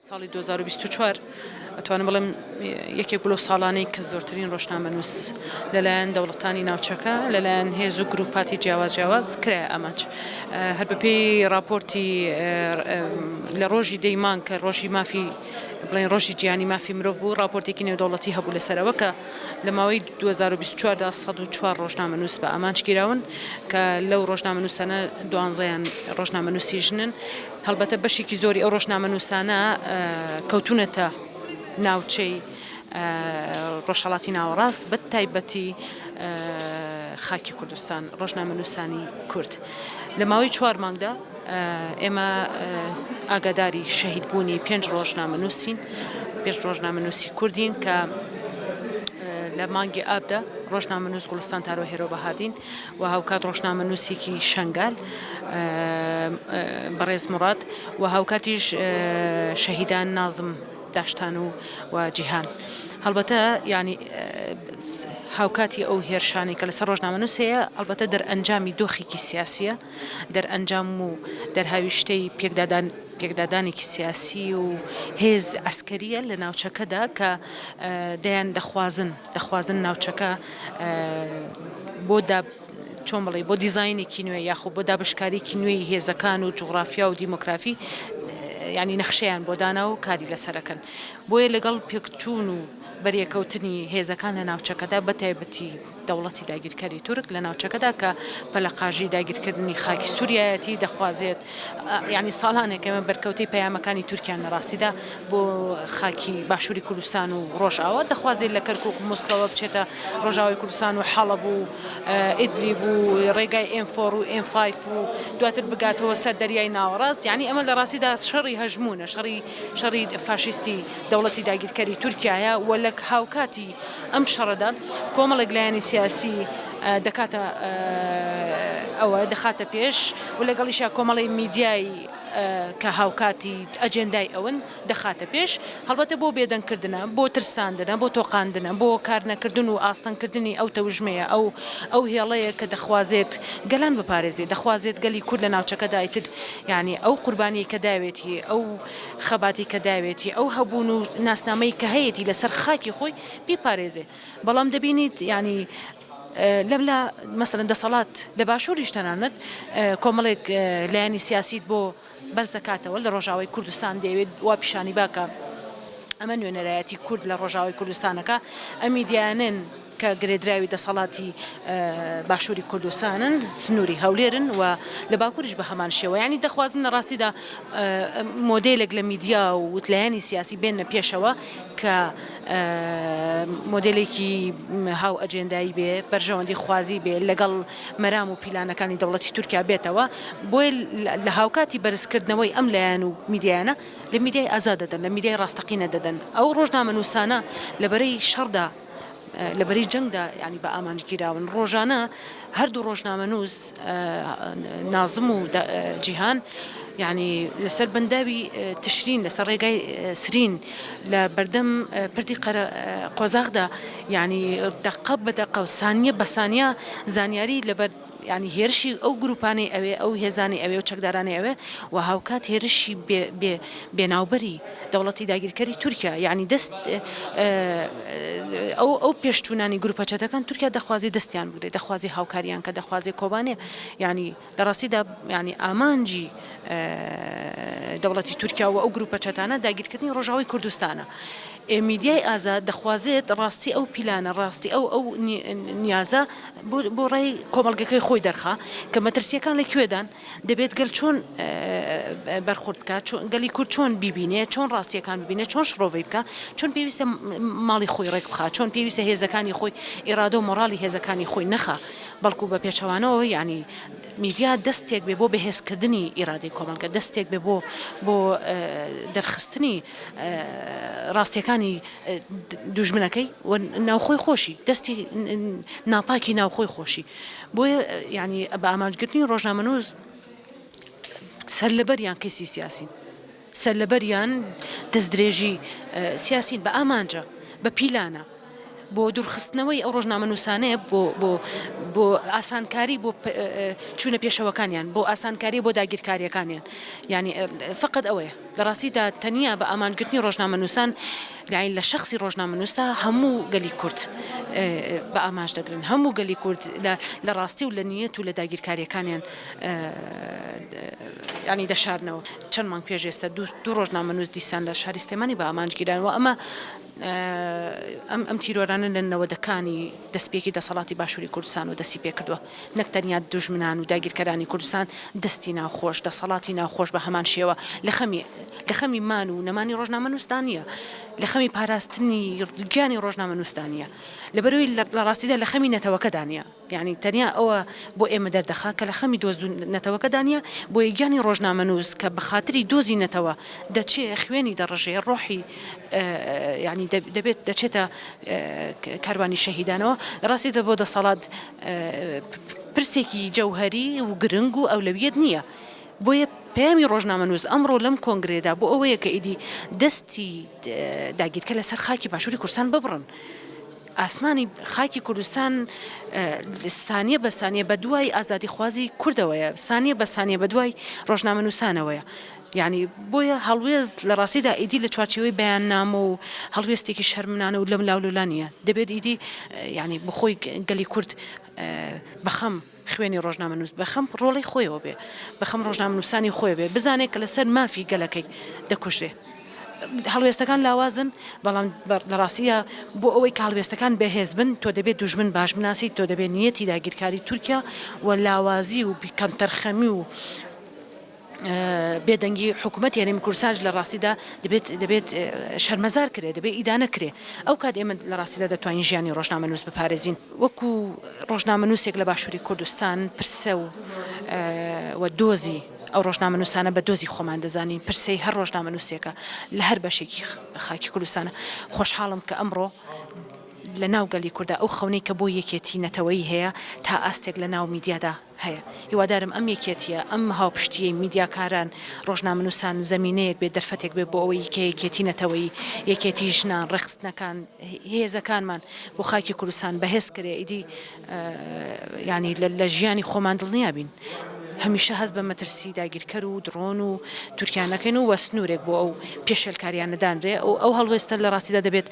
ساڵی 2024 ئەتوانم بڵێم یەکێک بلۆ ساڵانەی کە زۆرترین ڕۆژنامەنووس لەلایەن دەوڵەتانی ناوچەکە لەلایەن هێز و گروپاتی جیاواز کرای ئەمەج هەر بەپێی راپۆرتی لە ڕۆژی دەیمان کە ڕۆژی مافی بڵێن ڕۆژی گیانی مافی مرۆڤ بوو راپۆرتێکی نێودەوڵەتی هەبوو لەسەرەوە کە لە ماوەی 2024دا 104 ڕۆژنامەنووس بە ئامانجگیراون کە لەو ڕۆژنامەنووسانە 12یان ڕۆژنامەنووسی ژنن هەڵبەتە بەشێکی زۆری ئەو ڕۆژنامەنووسانە کەوتونەتە ناوچەی ڕۆژهەڵاتی ناوەڕاست بە تایبەتی خاکی کوردستان ڕۆژنامەنووسانی کورد لە ماوەی 4 مانگدا ئێمە ئاگاداری شەهیدبوونی 5 ڕۆژنامەنووسین 5 ڕۆژنامەنووسی کوردین کە لە مانگی ئابدا ڕۆژنامەنووس گوڵستان تارۆ هێرۆ بەهادین و هاوکات ڕۆژنامەنووسێکی شەنگال بەڕێز موڕاد و هاوکاتیش شەهیدان نازم داشتان و جیهان هەڵبەتە ینی هاوکاتی ئەو هێرشانی کە لەسەر ڕۆژنامەنووس هەیە ئەلبەتە دەرئەنجامی دۆخێکی سیاسیە دەرئەنجام و دەرهاویشتەی پێکدادانێکی سیاسی و هێز ئەسکەریە لە ناوچەکەدا کە دەیان دەخوازن ناوچەکە بۆ چۆن بڵێ بۆ دیزاینێکی نوێ یاخود بۆ دابشکارێکی نوێی هێزەکان و جوغرافیا و دیموکرافی ینی نەخشەیان بۆ دانا و کاری لەسەرەکەن بۆیە لەگەڵ پێکچوون و بەریەکەوتنی هێزەکان لە ناوچەکەدا بە تایبەتی دەوڵەتی داگیرکاری تورک لە ناوچەکەدا کە پەلەقاژی داگیرکردنی خاکی سووریایەتی دەخوازێت ینی ساڵانێک ئێمە بەرکەوتەی پەیامەکانی تورکیان لە ڕاستیدا بۆ خاکی باشووری کوردستان و ڕۆژئاوا دەخوازێت لە کەرکووک و مۆسکۆوە بچێتە ڕۆژاوای کوردستان و حەڵەب و ئیدلیب و ڕێگای M4 و M5 و دواتر بگاتەوە سەر دەریای ناوەڕاست یعنی ئەمە لە ڕاستیدا شەڕی هەژمونە شەڕی فاشیستی دەوڵەتی داگیرکاری تورکیایە و لە هاوکاتی ئەم شەڕەدا کۆمەڵێک لایەنی سیاسی دەکاتە ئەوە دەخاتە پێش و لەگەڵیشا کۆمەڵی میدیای کە هاوکاتی ئەجێندای ئەون دەخاتە پێش هەڵبەتە بۆ بێدەنگکردنە بۆ ترساندنە بۆ تۆقاندنە بۆ کارنەکردن و ئاستەنکردنی ئەو تەوژمەیە ئەو هێڵەیە کە دەخوازێت گەلان بپارێزێت دەخوازێت گەلی کورد لە ناوچەکەدایتر یعنی ئەو قوربانی کە داوێتی ئەو خەباتی کە داوێتی ئەو هەبوون و ناسنامەی کە هەیەی لەسەر خاکی خۆی بیپارێزێ بەڵام دەبینیت ینی لەملا مەسەلەن دەسەڵات لە باشووریش تەنانەت کۆمەڵێک لایەنی سیاسیت بۆ بەرزەکاتەوە لە ڕۆژاوای کوردستان دەیەوێت وا پیشانی باکە ئەمە نوێنەرایەتی کورد لە ڕۆژاوای کوردستانەکە ئەمی دیانن کە گرێدراوی دەسەڵاتی باشووری کوردستانن سنووری هەولێرن و لە باکووریش بە هەمان شێوە ینی دەخوازن لە ڕاستیدا مۆدێلێک لە میدیا و وتلایانی سیاسی بێنە پێشەوە کە مۆدلێکی هاو ئەجێندایی بێ بەرژەوەندی خوازی بێ لەگەڵ مەرام و پیلانەکانی دەوڵەتی تورکیا بێتەوە بۆیە لە هاوکاتی بەرزکردنەوەی ئەم لایەن و میدیانە لە میدیای ئازاد دەدەن لە میدیای ڕاستەقینە دەدەن ئەو ڕۆژنامەنووسانە لەبەرەی شەڕدا لەبەری جەنگدا ینی بە ئامانجگیراون ڕۆژانە هەردوو ڕۆژنامەنووس نازم و جیهان یعنی لەسەر بەنداوی تشرین لەسەر ڕێگای سرین لە بەردەم پردی قۆزاغدا ینی دەقە بە دەقە و سانیە بە سانیە زانیاری لەبەر ینی هێرشی ئەو گروپانەی ئەوێ ئەو هێزانی ئەوێ و چەکدارانی ئەوێ و هاوکات هێرشی بێناوبەری دەوڵەتی داگیرکاری تورکیا یعنی دەست ئەو پێشچوونانی گروپە چەتەکان تورکیا دەخوازی دەستیان بگرێت دەخوازی هاوکاریان کە دەخوازی کۆبانێ ینی لە ڕاستیدا ینی ئامانجی دەوڵەتی تورکیا و ئەو گروپە چەتانە داگیرکردنی ڕۆژاوای کوردستانە میدیای ئازاد دەخوازێت ڕاستی ئەو پیلانە ڕاستی ئەو نیازە بۆ ڕێی کۆمەڵگەکەی خۆی دەرخا کە مەترسیەکان لەکوێدان دەبێت گەل چۆن بەرخورد بکات گەلی کورد چۆن بیبینێ چۆن ڕاستیەکان ببینێت چۆن شڕۆڤی بکە چۆن پێویستە ماڵی خۆی ڕێک بخات چۆن پێویستە هێزەکانی خۆی ئێرادە و مۆڕاڵی هێزەکانی خۆی نەخا بەڵکو بە پێچەوانەوە ینی میدیا دەستێک بێ بۆ بەهێزکردنی ئیرادەی کۆمەڵگە دەستێک بێ بۆ دەرخستنی ڕاستیەکانی دوژمنەکەی و ناوخۆی خۆشی دەستی ناپاکی ناوخۆی خۆشی بۆیە ینی بە ئامانجگرتنی ڕۆژنامەنووس سەرلەبەریان کەسی سیاسین سەرلەبەریان دەستدرێژی سیاسین بە ئامانجە بە پیلانە بۆ دوورخستنەوەی ئەو ڕۆژنامەنووسانەیە بۆ ئاسانکاری بۆ چوونە پێشەوەکانیان بۆ ئاسانکاری بۆ داگیرکاریەکانیان یعنی فقط ئەوەیە لە ڕاستیدا تەنیا بە ئامانگرتنی ڕۆژنامەنووسان لە شخصی ڕۆژنامەنووستا هەموو گەلی کورد بە ئاماژ دەگرن، هەموو گەلی کورد لە ڕاستی و لە نیەت و لە داگیرکاریەکانیان ینی دەشارنەوە. چەند مانگ پێش ئێستا دوو ڕۆژنامەنووس دیسان لە شاری سلێمانی بە ئامانجگیرانەوە. ئەمە ئەم تیرۆرانە لە نەوەدەکانی دەستپێکی دەسەڵاتی باشووری کوردستان و دەستی پێ کردووە، نەک تەنیا دوژمنان و داگیرکەرانی کوردستان دەستی ناوخۆش دەسەڵاتی ناوخۆش بە هەمان شێوە لە خەمی مان و نەمانی ڕۆژنامەنووسدانە، لە خەمی پاراستنی گیانی ڕۆژنامەنووسدانە، لەبەرەوەی لە ڕاستیدا لە خەمی نەتەوەکەدانە. یعنی تەنیا ئەوە بۆ ئێمە دەردەخا کە لە خەمی دۆز نەتەوەکەدانە بۆ یەکیانی ڕۆژنامەنووس کە بە خاتری دۆزی نەتەوە دەچێ خوێنی دەڕژێ ڕۆحی ینی دەبێت دەچێتە کاروانی شەهیدانەوە. ڕاستیدا بۆ دەسەڵات پرسێکی جەوهەری و گرنگ و ئەولەویەت نییە. بۆیە پەیامی ڕۆژنامەنووس ئەمڕۆ لەم کۆنگرێدا بۆ ئەوەیە کە ئیدی دەستی داگیرکە لەسەر خاکی باشووری کوردستان ببڕن. ئاسمانی خاکی کوردستان سانیە بە سانیە بە دوای ئازادی خوازی کوردەوەیە، سانیە بە سانیە بە دوای ڕۆژنامەنووسانەوەیە. یعنی بۆیە هەڵوێست لە ڕاستیدا ئیدی لە چوارچێوەی بەیاننامە و هەڵوێستێکی شەرمنانە و لەم لاولولانە دەبێت ئیدی ینی بخۆی گەلی کورد بەخەم خوێنی ڕۆژنامەنووس بەخەم ڕۆڵی خۆیەوە بێ، بەخەم ڕۆژنامەنووسانی خۆی بێ، بزانێت کە لەسەر مافی گەلەکەی دەکوژێ. هەڵوێستەکان لاوازن، بەڵام لە ڕاستیە بۆ ئەوەی کە هەڵوێستەکان بەهێز بن تۆ دەبێت دوژمن باش بناسی، تۆ دەبێت نیەتی داگیرکاری تورکیا و لاوازی و کەمتەرخەمی و بێدەنگی حکوومەت یانێمی کوردستان لە ڕاستیدا دەبێت شەرمەزار کرێ، دەبێت ئیدانە کرێ. ئەو کات ئێمە لە ڕاستیدا دەتوانین ژیانی ڕۆژنامەنووس بپارێزین. وەکو ڕۆژنامەنووسێک لە باشووری کوردستان پرسە و دۆزی ئەو ڕۆژنامەنووسانە بە دۆزی خۆمان دەزانین، پرسەی هەر ڕۆژنامەنووسێکە لە هەر بەشێکی خاکی کوردستانە. خۆشحاڵم کە ئەمڕۆ لە ناو گەلی کووردا ئەو خەونەی کە بۆ یەکێتی نەتەوەیی هەیە تا ئاستێک لە ناو میدیادا هەیە. هیوادارم ئەم یەکێتیە، ئەم هاوپشتیە میدیاکاران ڕۆژنامەنووسان زەمینەیەک بێت، دەرفەتێک بێت بۆ ئەوەی کە یەکێتی نەتەوەیی، یەکێتی ژنان، ڕێخستنەکان، هێزەکانمان بۆ خاکی کوردستان بەهێز کرێ. ئیدی ینی لە ژیانی خۆمان دڵنیابین. هەمیشە هەست بە مەترسی داگیرکەر و درۆن و تورکیانەکەن و وەسنوورێک بۆ ئەو پێشێلکاریانەدانرێ و ئەو هەڵوێستە لە ڕاستیدا دەبێت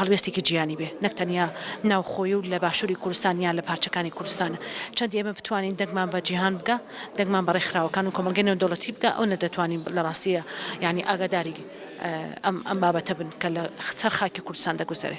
هەڵوێستێکی جیانی بێ، نەک تەنیا ناوخۆی و لە باشووری کوردستان یان لە پارچەکانی کوردستانە. چەند ئێمە بتوانین دەنگمان بە جیهان بگە، دەنگمان بە ڕێکخراوەکان و کۆمەلگەی نێودەوڵەتی بگە، ئەو نەدەتوانین لە ڕاستیە ینی ئاگاداری ئەم بابەتە بن کە لە سەر خاکی کوردستان دەگوزارێ.